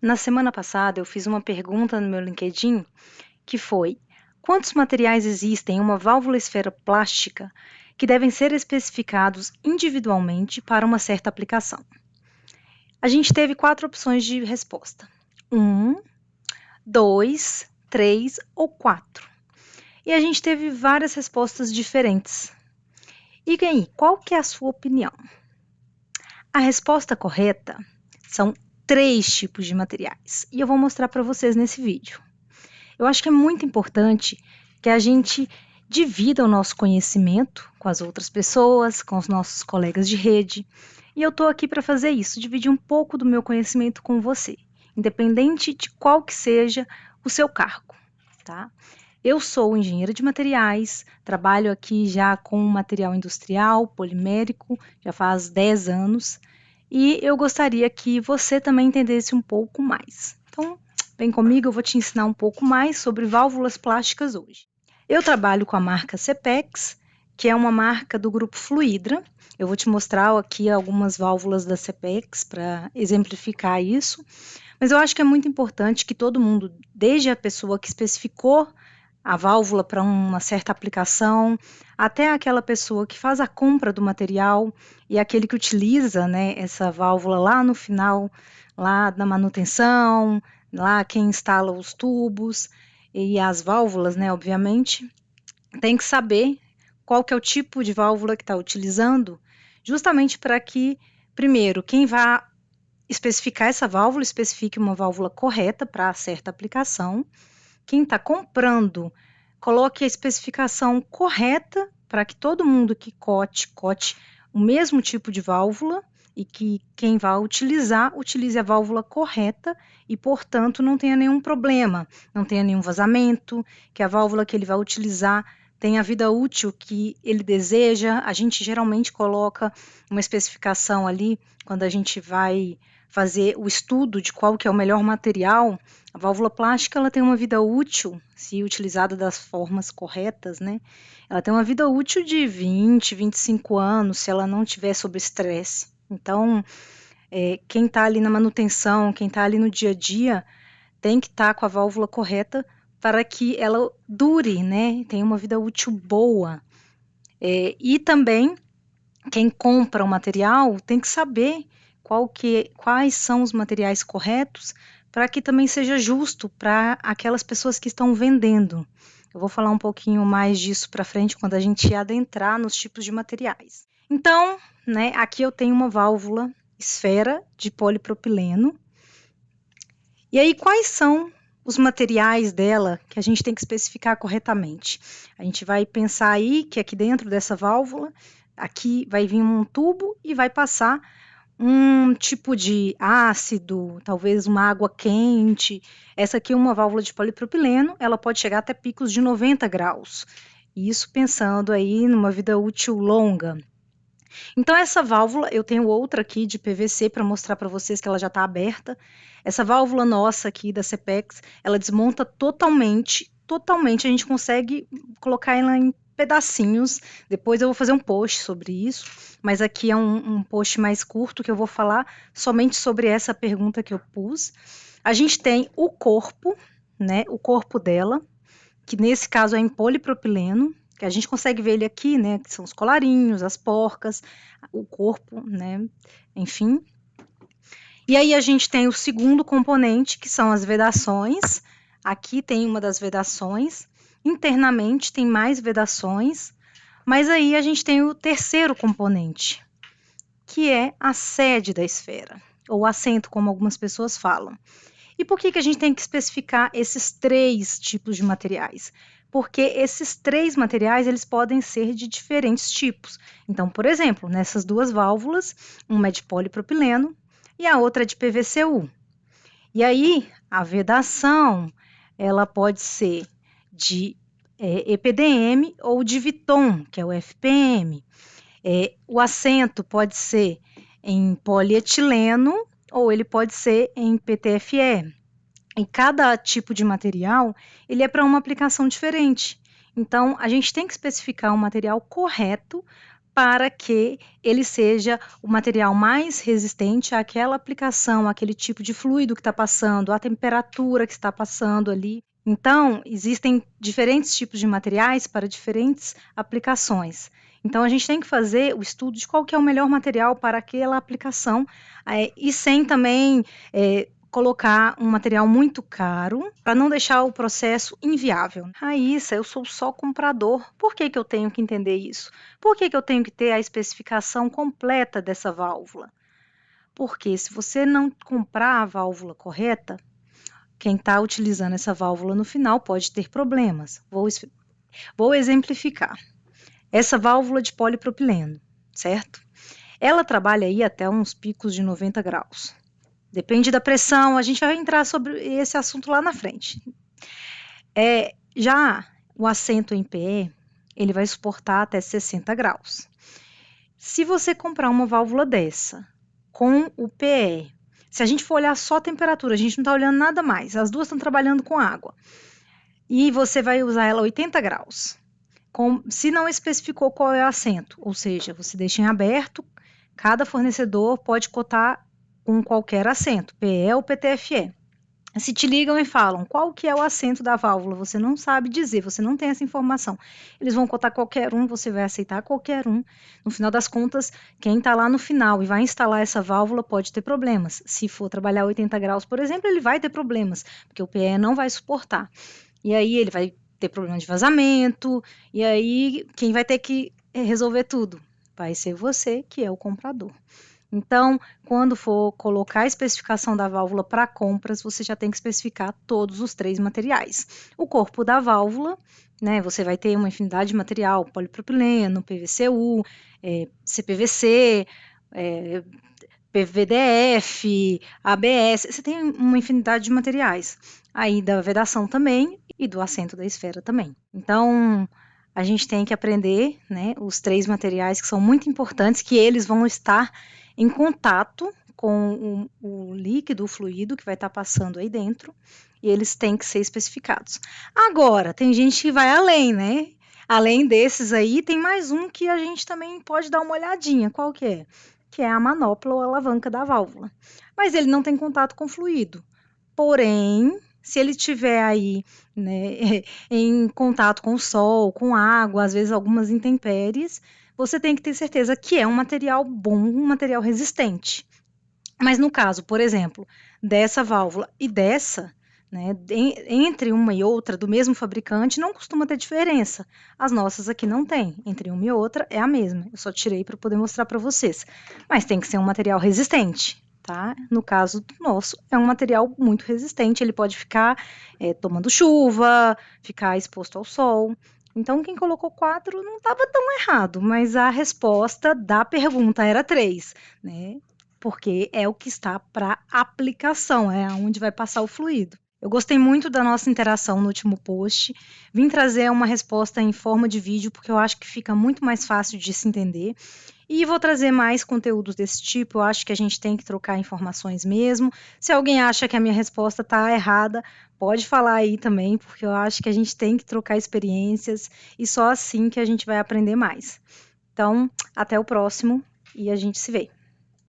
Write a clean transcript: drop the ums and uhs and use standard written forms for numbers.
Na semana passada, eu fiz uma pergunta no meu LinkedIn que foi: quantos materiais existem em uma válvula esfera plástica que devem ser especificados individualmente para uma certa aplicação? A gente teve 4 opções de resposta: 1, 2, 3 ou 4. E a gente teve várias respostas diferentes. E aí, qual que é a sua opinião? A resposta correta são 3 tipos de materiais, e eu vou mostrar para vocês nesse vídeo. Eu acho que é muito importante que a gente divida o nosso conhecimento com as outras pessoas, com os nossos colegas de rede. E eu estou aqui para fazer isso, dividir um pouco do meu conhecimento com você, independente de qual que seja o seu cargo, tá? Eu sou engenheira de materiais, trabalho aqui já com material industrial, polimérico, já faz 10 anos, e eu gostaria que você também entendesse um pouco mais. Então, vem comigo, eu vou te ensinar um pouco mais sobre válvulas plásticas hoje. Eu trabalho com a marca Cepex, que é uma marca do grupo Fluidra. Eu vou te mostrar aqui algumas válvulas da Cepex para exemplificar isso. Mas eu acho que é muito importante que todo mundo, desde a pessoa que especificou a válvula para uma certa aplicação, até aquela pessoa que faz a compra do material e aquele que utiliza, né, essa válvula lá no final, lá na manutenção, lá quem instala os tubos e as válvulas, né, obviamente, tem que saber qual que é o tipo de válvula que está utilizando, justamente para que, primeiro, quem vai especificar essa válvula, especifique uma válvula correta para certa aplicação. Quem está comprando, coloque a especificação correta para que todo mundo que cote o mesmo tipo de válvula e que quem vai utilizar, utilize a válvula correta e, portanto, não tenha nenhum problema, não tenha nenhum vazamento, que a válvula que ele vai utilizar tenha a vida útil que ele deseja. A gente geralmente coloca uma especificação ali quando a gente vai fazer o estudo de qual que é o melhor material. A válvula plástica ela tem uma vida útil, se utilizada das formas corretas, né? Ela tem uma vida útil de 20, 25 anos, se ela não tiver sob estresse. Então, quem está ali na manutenção, quem está ali no dia a dia, tem que estar com a válvula correta para que ela dure, né? Tenha uma vida útil boa. E também, quem compra o material tem que saber quais são os materiais corretos para que também seja justo para aquelas pessoas que estão vendendo. Eu vou falar um pouquinho mais disso para frente quando a gente adentrar nos tipos de materiais. Então, né, aqui eu tenho uma válvula esfera de polipropileno. E aí, quais são os materiais dela que a gente tem que especificar corretamente? A gente vai pensar aí que aqui dentro dessa válvula, aqui vai vir um tubo e vai passar um tipo de ácido, talvez uma água quente. Essa aqui é uma válvula de polipropileno, ela pode chegar até picos de 90 graus. Isso pensando aí numa vida útil longa. Então essa válvula, eu tenho outra aqui de PVC para mostrar para vocês que ela já está aberta. Essa válvula nossa aqui da Cepex, ela desmonta totalmente, a gente consegue colocar ela em pedacinhos. Depois eu vou fazer um post sobre isso, mas aqui é um post mais curto que eu vou falar somente sobre essa pergunta que eu pus. A gente tem o corpo, né? O corpo dela, que nesse caso é em polipropileno, que a gente consegue ver ele aqui, né? Que são os colarinhos, as porcas, o corpo, né? Enfim. E aí a gente tem o segundo componente, que são as vedações. Aqui tem uma das vedações. Internamente tem mais vedações. Mas aí a gente tem o terceiro componente, que é a sede da esfera, ou assento, como algumas pessoas falam. E por que a gente tem que especificar esses 3 tipos de materiais? Porque esses 3 materiais eles podem ser de diferentes tipos. Então, por exemplo, nessas 2 válvulas, uma é de polipropileno e a outra é de PVCU. E aí, a vedação, ela pode ser de EPDM ou de Viton, que é o FPM. O assento pode ser em polietileno ou ele pode ser em PTFE. E cada tipo de material, ele é para uma aplicação diferente. Então, a gente tem que especificar um material correto para que ele seja o material mais resistente àquela aplicação, àquele tipo de fluido que está passando, à temperatura que está passando ali. Então, existem diferentes tipos de materiais para diferentes aplicações. Então, a gente tem que fazer o estudo de qual que é o melhor material para aquela aplicação, e sem também colocar um material muito caro para não deixar o processo inviável. Raíssa, eu sou só comprador. Por que eu tenho que entender isso? Por que eu tenho que ter a especificação completa dessa válvula? Porque se você não comprar a válvula correta, quem está utilizando essa válvula no final pode ter problemas. Vou exemplificar. Essa válvula de polipropileno, certo? Ela trabalha aí até uns picos de 90 graus. Depende da pressão, a gente vai entrar sobre esse assunto lá na frente. Já o assento em pé, ele vai suportar até 60 graus. Se você comprar uma válvula dessa, com o PE, se a gente for olhar só a temperatura, a gente não está olhando nada mais, as duas estão trabalhando com água, e você vai usar ela a 80 graus, se não especificou qual é o assento, ou seja, você deixa em aberto, cada fornecedor pode cotar com qualquer assento, PE ou PTFE. Se te ligam e falam qual que é o assento da válvula, você não sabe dizer, você não tem essa informação. Eles vão cotar qualquer um, você vai aceitar qualquer um. No final das contas, quem está lá no final e vai instalar essa válvula pode ter problemas. Se for trabalhar 80 graus, por exemplo, ele vai ter problemas, porque o PE não vai suportar. E aí ele vai ter problema de vazamento, e aí quem vai ter que resolver tudo? Vai ser você, que é o comprador. Então, quando for colocar a especificação da válvula para compras, você já tem que especificar todos os 3 materiais. O corpo da válvula, né, você vai ter uma infinidade de material, polipropileno, PVC-U, CPVC, PVDF, ABS, você tem uma infinidade de materiais. Aí da vedação também e do assento da esfera também. Então, a gente tem que aprender, né, os 3 materiais que são muito importantes, que eles vão estar em contato com o líquido, o fluido que vai estar passando aí dentro, e eles têm que ser especificados. Agora, tem gente que vai além, né? Além desses aí, tem mais um que a gente também pode dar uma olhadinha. Qual que é? Que é a manopla ou alavanca da válvula. Mas ele não tem contato com o fluido. Porém, se ele tiver aí, né, em contato com o sol, com água, às vezes algumas intempéries, você tem que ter certeza que é um material bom, um material resistente. Mas no caso, por exemplo, dessa válvula e dessa, né, entre uma e outra do mesmo fabricante, não costuma ter diferença. As nossas aqui não tem. Entre uma e outra é a mesma. Eu só tirei para poder mostrar para vocês. Mas tem que ser um material resistente. Tá? No caso do nosso, é um material muito resistente, ele pode ficar tomando chuva, ficar exposto ao sol. Então, quem colocou 4 não estava tão errado, mas a resposta da pergunta era 3, né? Porque é o que está para aplicação, é onde vai passar o fluido. Eu gostei muito da nossa interação no último post. Vim trazer uma resposta em forma de vídeo, porque eu acho que fica muito mais fácil de se entender. E vou trazer mais conteúdos desse tipo. Eu acho que a gente tem que trocar informações mesmo. Se alguém acha que a minha resposta está errada, pode falar aí também, porque eu acho que a gente tem que trocar experiências e só assim que a gente vai aprender mais. Então, até o próximo e a gente se vê.